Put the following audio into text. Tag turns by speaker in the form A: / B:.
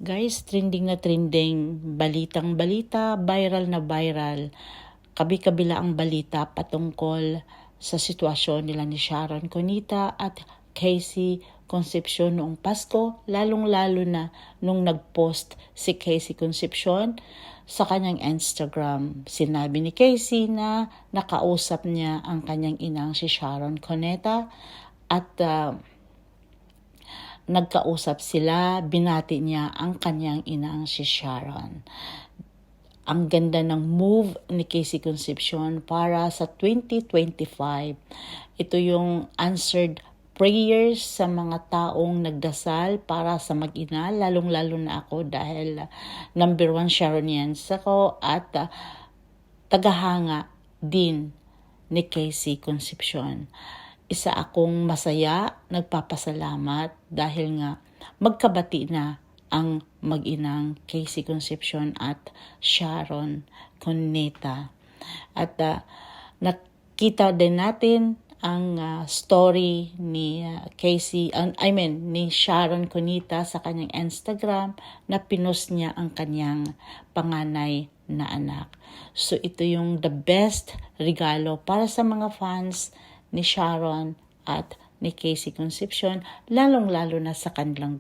A: Guys, trending na trending, balitang balita, viral na viral. Kabi-kabila ang balita patungkol sa sitwasyon nila ni Sharon Cunita at Casey Concepcion noong Pasko, lalong-lalo na nung nag-post si Casey Concepcion sa kanyang Instagram. Sinabi ni Casey na nakausap niya ang kanyang inang si Sharon Cunita at nagkausap sila, binati niya ang kanyang inang si Sharon. Ang ganda ng move ni Casey Concepcion para sa 2025. Ito yung answered prayers sa mga taong nagdasal para sa mag-ina, lalong-lalo na ako dahil number 1 Sharonians ako at tagahanga din ni Casey Concepcion. Isa akong masaya, nagpapasalamat dahil nga magkabati na ang mag-inang Casey Concepcion at Sharon Cunita. At nakita din natin ang story ni ni Sharon Cunita sa kanyang Instagram na pinost niya ang kanyang panganay na anak. So ito yung the best regalo para sa mga fans ni Sharon at ni Casey Concepcion, lalong-lalo na sa kanilang